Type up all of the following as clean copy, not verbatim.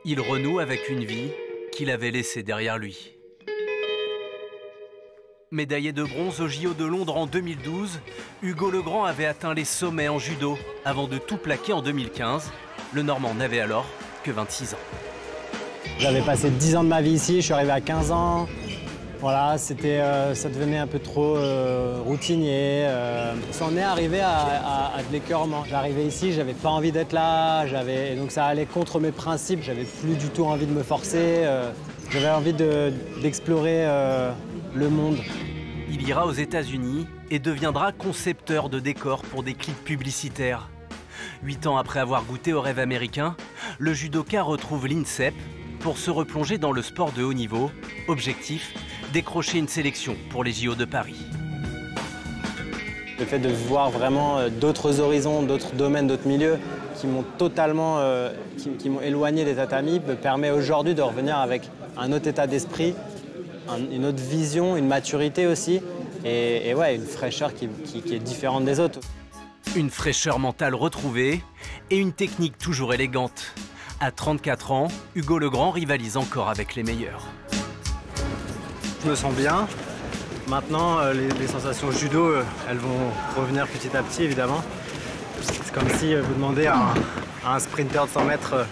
Il renoue avec une vie qu'il avait laissée derrière lui. Médaillé de bronze au JO de Londres en 2012, Hugo Legrand avait atteint les sommets en judo avant de tout plaquer en 2015. Le Normand n'avait alors que 26 ans. J'avais passé 10 ans de ma vie ici, je suis arrivé à 15 ans. Voilà, ça devenait un peu trop routinier. Ça en est arrivé à de l'écœurement. J'arrivais ici, j'avais pas envie d'être là, et donc ça allait contre mes principes. J'avais plus du tout envie de me forcer. J'avais envie d'explorer le monde. Il ira aux États-Unis et deviendra concepteur de décors pour des clips publicitaires. 8 ans après avoir goûté au rêve américain, le judoka retrouve l'INSEP pour se replonger dans le sport de haut niveau. Objectif, décrocher une sélection pour les JO de Paris. Le fait de voir vraiment d'autres horizons, d'autres domaines, d'autres milieux qui m'ont totalement qui m'ont éloigné des tatamis me permet aujourd'hui de revenir avec un autre état d'esprit, une autre vision, une maturité aussi et ouais, une fraîcheur qui est différente des autres. Une fraîcheur mentale retrouvée et une technique toujours élégante. À 34 ans, Hugo Legrand rivalise encore avec les meilleurs. Je me sens bien. Maintenant, les sensations judo, elles vont revenir petit à petit, évidemment. C'est comme si vous demandez à un sprinter de 100 mètres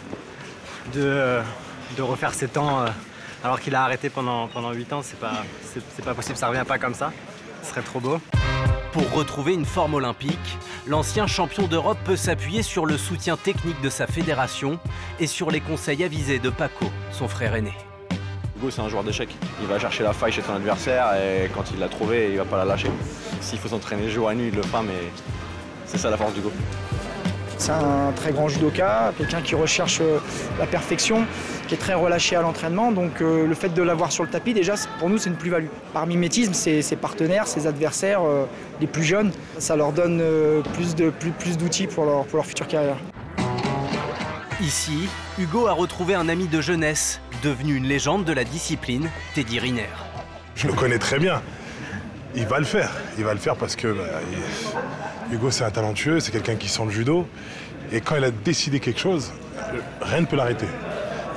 de refaire ses temps alors qu'il a arrêté pendant 8 ans. C'est pas possible, ça revient pas comme ça. Ce serait trop beau. Pour retrouver une forme olympique, l'ancien champion d'Europe peut s'appuyer sur le soutien technique de sa fédération et sur les conseils avisés de Paco, son frère aîné. Hugo, c'est un joueur d'échecs. Il va chercher la faille chez son adversaire et quand il l'a trouvée, il ne va pas la lâcher. S'il faut s'entraîner jour et nuit, il le fera, mais c'est ça la force d'Hugo. C'est un très grand judoka, quelqu'un qui recherche la perfection, qui est très relâché à l'entraînement. Donc le fait de l'avoir sur le tapis, déjà, pour nous, c'est une plus-value. Par mimétisme, ses partenaires, ses adversaires, les plus jeunes, ça leur donne plus d'outils pour leur future carrière. Ici, Hugo a retrouvé un ami de jeunesse, devenu une légende de la discipline, Teddy Riner. Je le connais très bien. Il va le faire. Il va le faire parce que Hugo, c'est un talentueux, c'est quelqu'un qui sent le judo. Et quand il a décidé quelque chose, rien ne peut l'arrêter.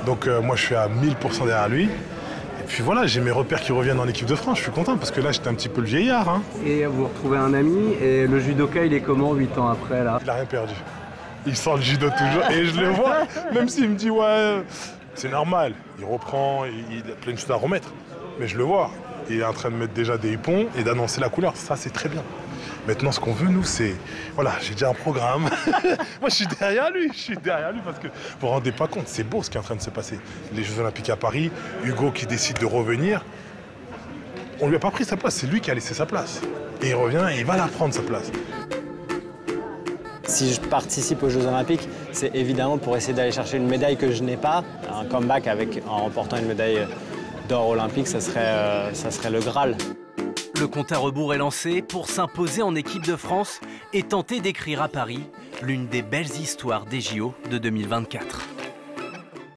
Donc moi, je suis à 1000% derrière lui. Et puis voilà, j'ai mes repères qui reviennent en équipe de France. Je suis content parce que là, j'étais un petit peu le vieillard. Hein. Et vous retrouvez un ami. Et le judoka, il est comment 8 ans après là? Il n'a rien perdu. Il sent le judo toujours. Et je le vois, même s'il me dit, ouais, c'est normal. Il reprend, il a plein de choses à remettre. Mais je le vois. Il est en train de mettre déjà des hippons et d'annoncer la couleur. Ça, c'est très bien. Maintenant, ce qu'on veut, nous, c'est... Voilà, j'ai déjà un programme. Moi, je suis derrière lui parce que vous vous rendez pas compte, c'est beau ce qui est en train de se passer. Les Jeux Olympiques à Paris, Hugo qui décide de revenir. On lui a pas pris sa place, c'est lui qui a laissé sa place. Et il revient et il va la prendre, sa place. Si je participe aux Jeux Olympiques, c'est évidemment pour essayer d'aller chercher une médaille que je n'ai pas. Un comeback en remportant une médaille d'or olympique, ça serait le Graal. Le compte à rebours est lancé pour s'imposer en équipe de France et tenter d'écrire à Paris l'une des belles histoires des JO de 2024.